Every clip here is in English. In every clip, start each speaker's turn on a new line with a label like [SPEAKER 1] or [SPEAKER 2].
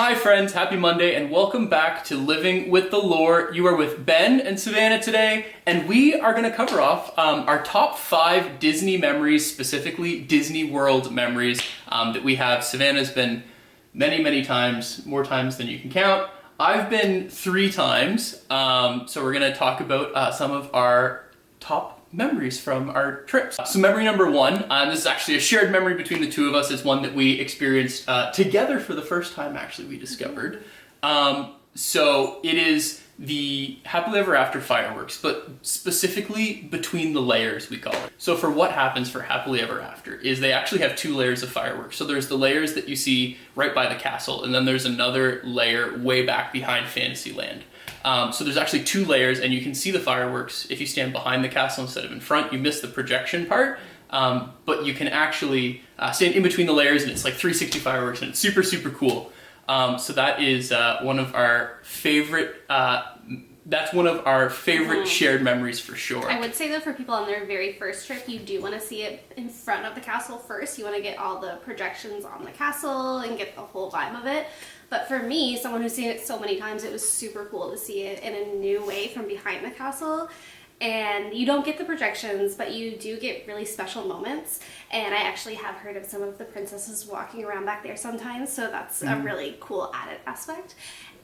[SPEAKER 1] Hi friends, happy Monday and welcome back to Living with the Lore. You are with Ben and Savannah today, and we are going to cover off our top 5 Disney memories, specifically Disney World memories that we have. Savannah's been many times, more times than you can count. I've been 3 times, so we're going to talk about some of our top memories from our trips. So memory number 1, this is actually a shared memory between the two of us. It's one that we experienced together for the first time, actually, we discovered. So it is the Happily Ever After fireworks, but specifically between the layers, we call it. So for what happens for Happily Ever After is they actually have 2 layers of fireworks. So there's the layers that you see right by the castle, and then there's another layer way back behind Fantasyland. So there's actually 2 layers, and you can see the fireworks if you stand behind the castle instead of in front. You miss the projection part, but you can actually stand in between the layers, and it's like 360 fireworks, and it's super cool. So that is one of our favorite. That's one of our favorite shared memories for sure.
[SPEAKER 2] I would say though, for people on their very first trip, you do want to see it in front of the castle first. You want to get all the projections on the castle and get the whole vibe of it. But for me, someone who's seen it so many times, it was super cool to see it in a new way from behind the castle. And you don't get the projections, but you do get really special moments. And I actually have heard of some of the princesses walking around back there sometimes, so that's a really cool added aspect.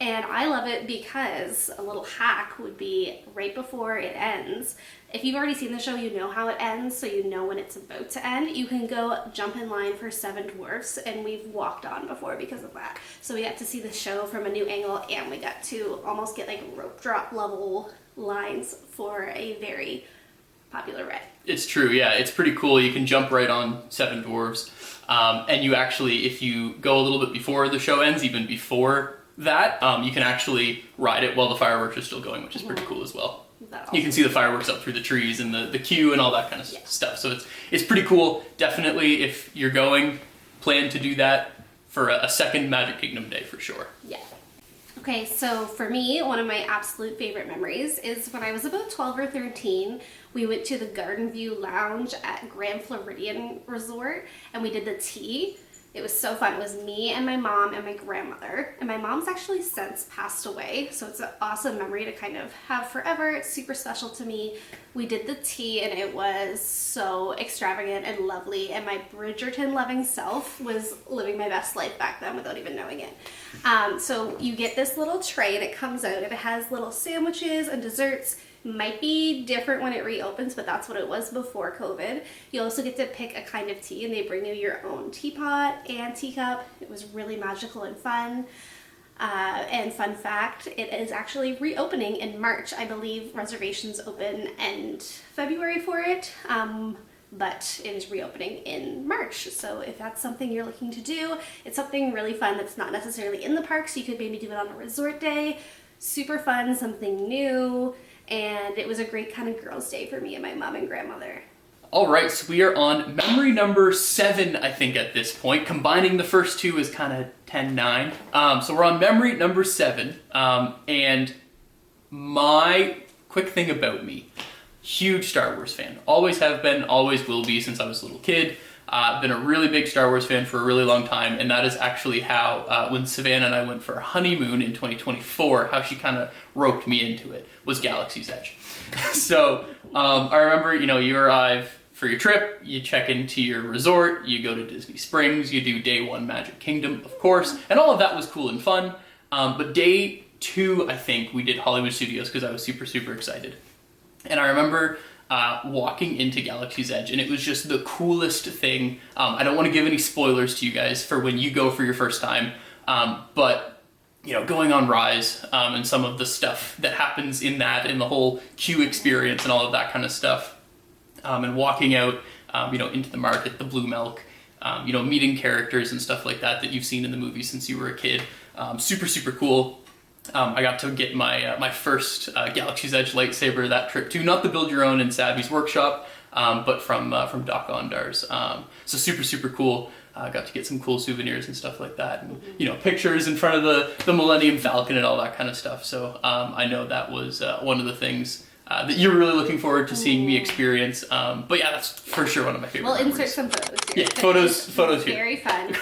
[SPEAKER 2] And I love it because a little hack would be right before it ends. If you've already seen the show, you know how it ends, so you know when it's about to end. You can go jump in line for 7 Dwarfs, and we've walked on before because of that. So we got to see the show from a new angle, and we got to almost get like rope drop level lines for a very popular ride.
[SPEAKER 1] It's true, yeah. It's pretty cool. You can jump right on 7 Dwarves. And you actually, if you go a little bit before the show ends, even before that, you can actually ride it while the fireworks are still going, which is pretty cool as well. You can see the fireworks up through the trees and the queue and all that kind of stuff. So it's pretty cool. Definitely, if you're going, plan to do that for a second Magic Kingdom day for sure.
[SPEAKER 2] Yeah. Okay, so for me, one of my absolute favorite memories is when I was about 12 or 13, we went to the Garden View Lounge at Grand Floridian Resort, and we did the tea. It was so fun. It was me and my mom and my grandmother, and my mom's actually since passed away, so it's an awesome memory to kind of have forever. It's super special to me. We did the tea, and it was so extravagant and lovely, and my Bridgerton loving self was living my best life back then without even knowing it. So you get this little tray, and it comes out, and it has little sandwiches and desserts. Might be different when it reopens, but that's what it was before COVID. You also get to pick a kind of tea, and they bring you your own teapot and teacup. It was really magical and fun. And fun fact, it is actually reopening in March. I believe reservations open end February for it, but it is reopening in March. So if that's something you're looking to do, it's something really fun that's not necessarily in the parks. You could maybe do it on a resort day. Super fun, something new. And it was a great kind of girls' day for me and my mom and grandmother.
[SPEAKER 1] All right, so we are on memory number 7, I think, at this point. Combining the first 2 is kind of 10-9. So we're on memory number 7. And my quick thing about me, huge Star Wars fan. Always have been, always will be since I was a little kid. Been a really big Star Wars fan for a really long time, and that is actually how, when Savannah and I went for a honeymoon in 2024, how she kind of roped me into it, was Galaxy's Edge. So I remember, you arrive for your trip, you check into your resort, you go to Disney Springs, you do day 1 Magic Kingdom, of course, and all of that was cool and fun. But day 2, I think, we did Hollywood Studios because I was super excited. And I remember walking into Galaxy's Edge, and it was just the coolest thing. I don't want to give any spoilers to you guys for when you go for your first time, but going on Rise and some of the stuff that happens in that, in the whole queue experience and all of that kind of stuff, and walking out, into the market, the Blue Milk, meeting characters and stuff like that you've seen in the movie since you were a kid. Super cool. I got to get my first Galaxy's Edge lightsaber that trip too. Not the build your own in Savvy's workshop, but from Doc Ondar's. So super cool. Got to get some cool souvenirs and stuff like that, and pictures in front of the Millennium Falcon and all that kind of stuff. So I know that was one of the things that you're really looking forward to seeing me experience. But yeah, that's for sure one of my favorite.
[SPEAKER 2] We'll
[SPEAKER 1] memories.
[SPEAKER 2] insert some photos here.
[SPEAKER 1] Yeah, photos here.
[SPEAKER 2] Very fun.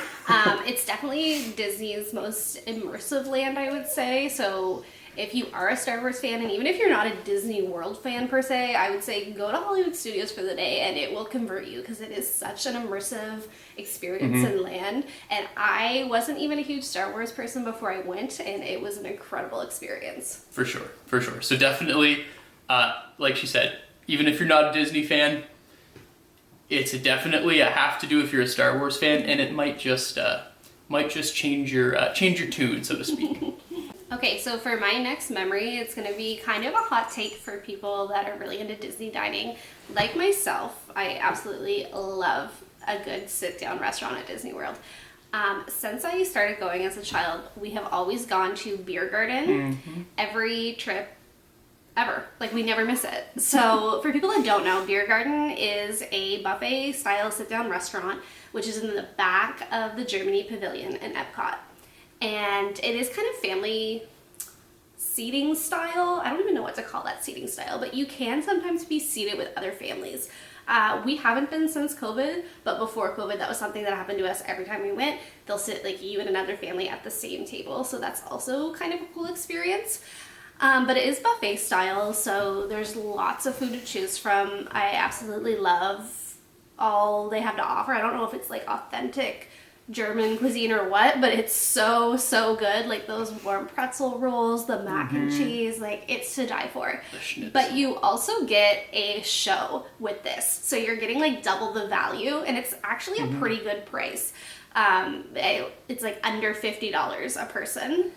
[SPEAKER 2] It's definitely Disney's most immersive land, I would say. So if you are a Star Wars fan, and even if you're not a Disney World fan per se, I would say go to Hollywood Studios for the day and it will convert you because it is such an immersive experience and land. And I wasn't even a huge Star Wars person before I went, and it was an incredible experience.
[SPEAKER 1] For sure, for sure. So definitely, like she said, even if you're not a Disney fan, it's definitely a have to do if you're a Star Wars fan, and it might just change your tune, so to speak.
[SPEAKER 2] Okay, so for my next memory, it's going to be kind of a hot take for people that are really into Disney dining. Like myself, I absolutely love a good sit-down restaurant at Disney World. Since I started going as a child, we have always gone to Beer Garden every trip ever. Like, we never miss it. So for people that don't know, Beer Garden is a buffet style sit-down restaurant, which is in the back of the Germany Pavilion in Epcot. And it is kind of family seating style. I don't even know what to call that seating style, but you can sometimes be seated with other families. We haven't been since COVID, but before COVID, that was something that happened to us every time we went. They'll sit like you and another family at the same table, so that's also kind of a cool experience. But it is buffet style, so there's lots of food to choose from. I absolutely love all they have to offer. I don't know if it's like authentic German cuisine or what, but it's so good. Like those warm pretzel rolls, the mac and cheese, like it's to die for. But you also get a show with this, so you're getting like double the value, and it's actually a pretty good price. It's like under $50 a person.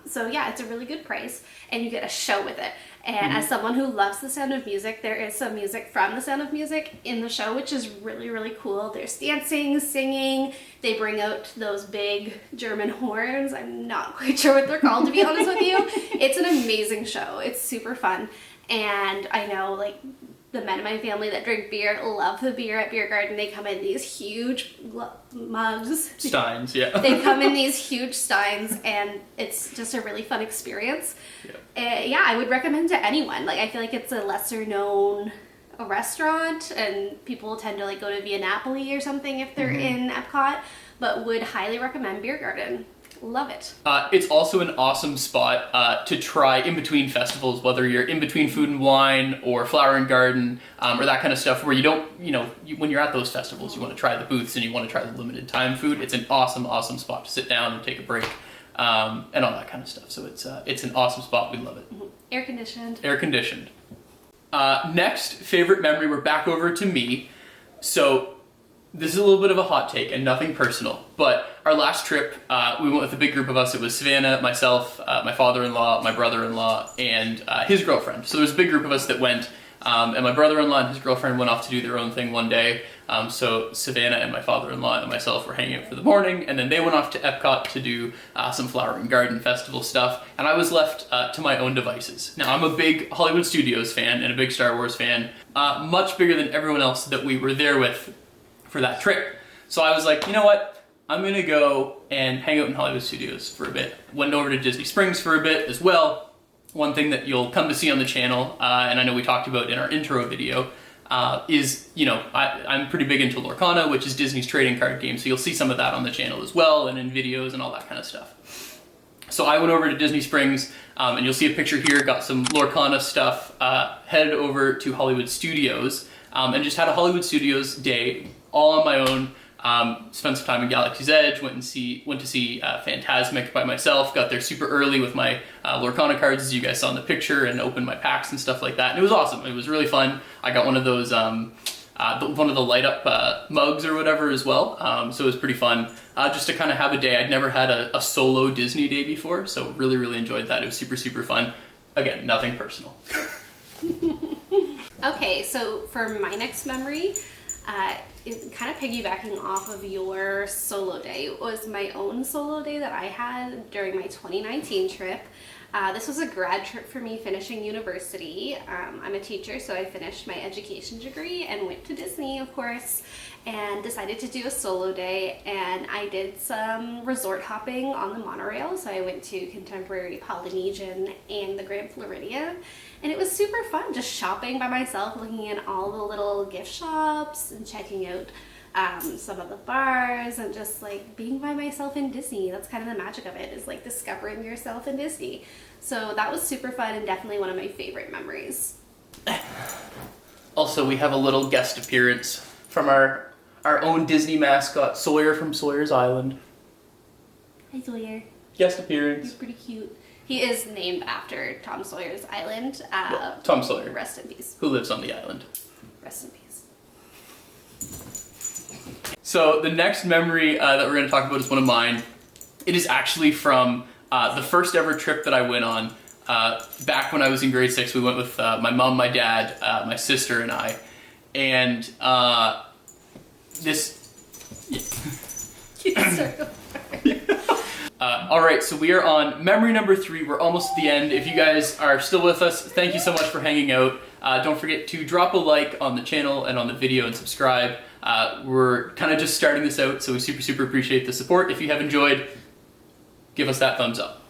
[SPEAKER 2] So yeah, it's a really good price, and you get a show with it. And as someone who loves The Sound of Music, there is some music from The Sound of Music in the show, which is really cool. There's dancing, singing. They bring out those big German horns. I'm not quite sure what they're called, to be honest with you. It's an amazing show. It's super fun. And I know, like, the men in my family that drink beer love the beer at Beer Garden. They come in these huge mugs.
[SPEAKER 1] Steins, yeah.
[SPEAKER 2] They come in these huge steins, and it's just a really fun experience. Yeah, I would recommend to anyone. Like, I feel like it's a lesser known restaurant, and people tend to like go to Via Napoli or something if they're in Epcot, but would highly recommend Beer Garden. Love it.
[SPEAKER 1] It's also an awesome spot to try in between festivals, whether you're in between Food and Wine or Flower and Garden or that kind of stuff, where you don't, when you're at those festivals, you want to try the booths and you want to try the limited time food. It's an awesome spot to sit down and take a break and all that kind of stuff. So it's an awesome spot. We love it.
[SPEAKER 2] Air conditioned.
[SPEAKER 1] Air conditioned. Next, favorite memory, we're back over to me. So this is a little bit of a hot take and nothing personal, but our last trip, we went with a big group of us. It was Savannah, myself, my father-in-law, my brother-in-law, and his girlfriend. So there was a big group of us that went, and my brother-in-law and his girlfriend went off to do their own thing one day. So Savannah and my father-in-law and myself were hanging out for the morning, and then they went off to Epcot to do some Flower and Garden Festival stuff, and I was left to my own devices. Now, I'm a big Hollywood Studios fan and a big Star Wars fan, much bigger than everyone else that we were there with for that trip. So I was like, you know what? I'm gonna go and hang out in Hollywood Studios for a bit. Went over to Disney Springs for a bit as well. One thing that you'll come to see on the channel, and I know we talked about in our intro video, is, I'm pretty big into Lorcana, which is Disney's trading card game, so you'll see some of that on the channel as well, and in videos and all that kind of stuff. So I went over to Disney Springs, and you'll see a picture here, got some Lorcana stuff, headed over to Hollywood Studios, and just had a Hollywood Studios day all on my own. Spent some time in Galaxy's Edge, went to see Fantasmic by myself, got there super early with my Lorcana cards, as you guys saw in the picture, and opened my packs and stuff like that, and it was awesome. It was really fun. I got one of those, one of the light up mugs or whatever as well, so it was pretty fun, just to kind of have a day. I'd never had a solo Disney day before, so really enjoyed that. It was super fun. Again, nothing personal.
[SPEAKER 2] Okay, so for my next memory, kind of piggybacking off of your solo day, it was my own solo day that I had during my 2019 trip. This was a grad trip for me finishing university. I'm a teacher, so I finished my education degree and went to Disney, of course, and decided to do a solo day, and I did some resort hopping on the monorail. So I went to Contemporary Polynesian and the Grand Floridian, and it was super fun just shopping by myself, looking in all the little gift shops and checking out some of the bars, and just like being by myself in Disney. That's kind of the magic of it, is like discovering yourself in Disney. So that was super fun and definitely one of my favorite memories.
[SPEAKER 1] Also, we have a little guest appearance from our own Disney mascot, Sawyer from Sawyer's Island.
[SPEAKER 2] Hi Sawyer.
[SPEAKER 1] Guest
[SPEAKER 2] He's
[SPEAKER 1] appearance.
[SPEAKER 2] pretty cute. He is named after Tom Sawyer's Island.
[SPEAKER 1] Yeah, Tom Sawyer.
[SPEAKER 2] Rest in peace.
[SPEAKER 1] Who lives on the island.
[SPEAKER 2] Rest in peace.
[SPEAKER 1] So the next memory that we're going to talk about is one of mine. It is actually from the first ever trip that I went on. Back when I was in grade 6, we went with my mom, my dad, my sister, and I. And this... all right, so we are on memory number 3. We're almost at the end. If you guys are still with us, thank you so much for hanging out. Don't forget to drop a like on the channel and on the video and subscribe. We're kind of just starting this out, so we super appreciate the support. If you have enjoyed, give us that thumbs up.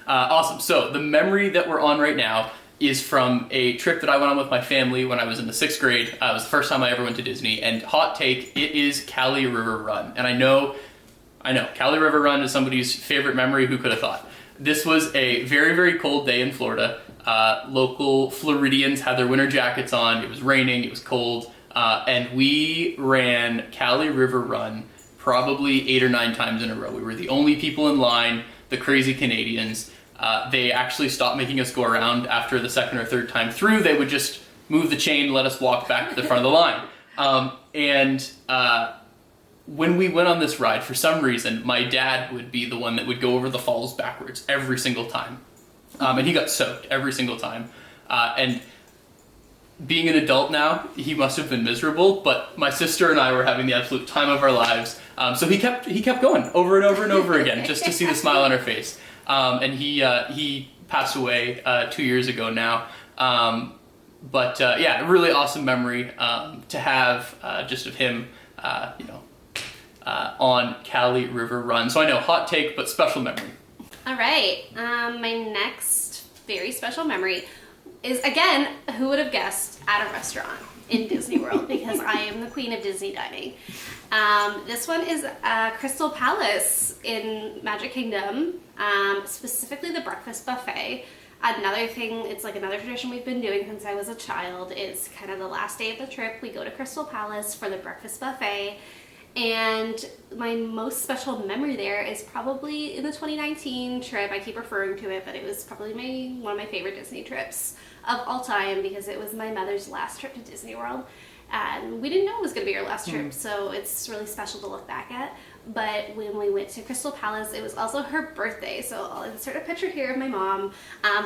[SPEAKER 1] Awesome. So the memory that we're on right now is from a trip that I went on with my family when I was in the 6th grade. It was the first time I ever went to Disney, and hot take, it is Kali River Run. And I know, Kali River Run is somebody's favorite memory. Who could have thought? This was a very cold day in Florida. Local Floridians had their winter jackets on. It was raining, it was cold, and we ran Kali River Run probably 8 or 9 times in a row. We were the only people in line, the crazy Canadians. They actually stopped making us go around after the 2nd or 3rd time through. They would just move the chain, let us walk back to the front of the line. When we went on this ride, for some reason, my dad would be the one that would go over the falls backwards every single time. And he got soaked every single time. And being an adult now, he must have been miserable, but my sister and I were having the absolute time of our lives. So he kept going over and over and over again just to see the smile on our face. And he passed away 2 years ago now. Yeah, a really awesome memory to have just of him, on Kali River Run. So I know, hot take, but special memory.
[SPEAKER 2] All right, my next very special memory is, again, who would have guessed, at a restaurant in Disney World, because I am the queen of Disney dining. This one is Crystal Palace in Magic Kingdom, specifically the breakfast buffet. Another thing, it's like another tradition we've been doing since I was a child, is kind of the last day of the trip, we go to Crystal Palace for the breakfast buffet. And my most special memory there is probably in the 2019 trip. I keep referring to it, but it was probably one of my favorite Disney trips of all time, because it was my mother's last trip to Disney World. And we didn't know it was going to be our last trip, so it's really special to look back at. But when we went to Crystal Palace, it was also her birthday, so I'll insert a picture here of my mom.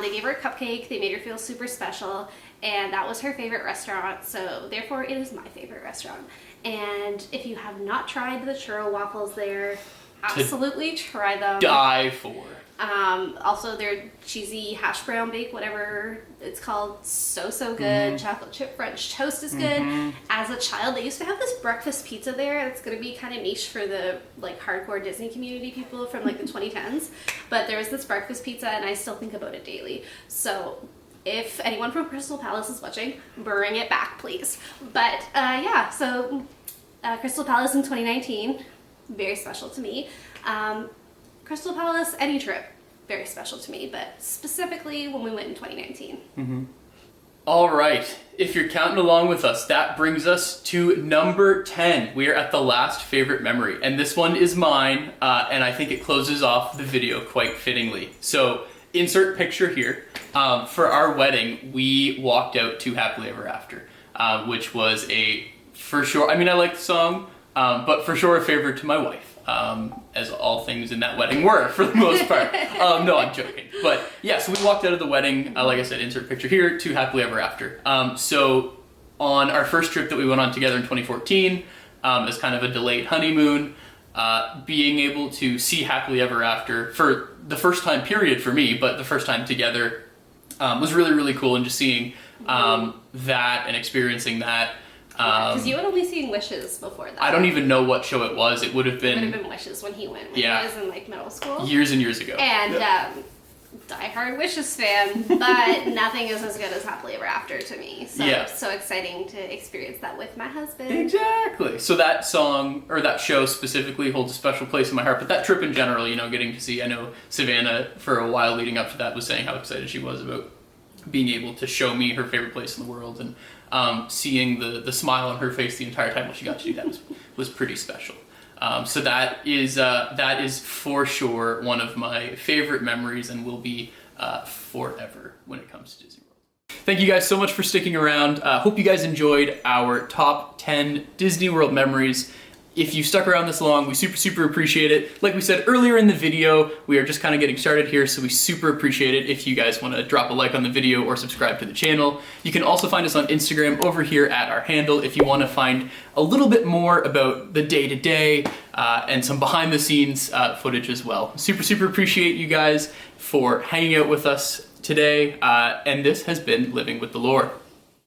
[SPEAKER 2] They gave her a cupcake, they made her feel super special, and that was her favorite restaurant, so therefore it is my favorite restaurant. And if you have not tried the churro waffles there, absolutely try them.
[SPEAKER 1] Die for.
[SPEAKER 2] Also their cheesy hash brown bake, whatever it's called, so good. Chocolate chip French toast is good. As a child, they used to have this breakfast pizza there. It's going to be kind of niche for the like hardcore Disney community people from like the 2010s. But there was this breakfast pizza, and I still think about it daily. So if anyone from Crystal Palace is watching, bring it back, please. But yeah, so Crystal Palace in 2019, very special to me. Crystal Palace, any trip, very special to me, but specifically when we went in 2019.
[SPEAKER 1] All right, if you're counting along with us, that brings us to number 10. We are at the last favorite memory, and this one is mine, and I think it closes off the video quite fittingly. So insert picture here. For our wedding, we walked out to Happily Ever After, which was for sure, I mean, I like the song, but for sure a favorite to my wife. As all things in that wedding were, for the most part. No, I'm joking. But yeah, so we walked out of the wedding, like I said, insert picture here, to Happily Ever After. So on our first trip that we went on together in 2014, as kind of a delayed honeymoon, being able to see Happily Ever After for the first time period for me, but the first time together, was really cool, and just seeing that and experiencing that.
[SPEAKER 2] Because you had only seen Wishes before that.
[SPEAKER 1] I don't even know what show it was. It would have been
[SPEAKER 2] Wishes when he went. When he was in like middle school.
[SPEAKER 1] Years and years ago.
[SPEAKER 2] And diehard Wishes fan, but nothing is as good as Happily Ever After to me. So
[SPEAKER 1] Yeah.
[SPEAKER 2] so exciting to experience that with my husband.
[SPEAKER 1] Exactly. So that song, or that show specifically, holds a special place in my heart. But that trip in general, getting to see, I know Savannah for a while leading up to that was saying how excited she was about being able to show me her favorite place in the world, and seeing the smile on her face the entire time when she got to do that was pretty special. So that is for sure one of my favorite memories, and will be forever when it comes to Disney World. Thank you guys so much for sticking around. Hope you guys enjoyed our top 10 Disney World memories. If you stuck around this long, we super appreciate it. Like we said earlier in the video, we are just kind of getting started here, so we super appreciate it if you guys want to drop a like on the video or subscribe to the channel. You can also find us on Instagram over here at our handle if you want to find a little bit more about the day-to-day and some behind-the-scenes footage as well. Super appreciate you guys for hanging out with us today, and this has been Living with the Lore.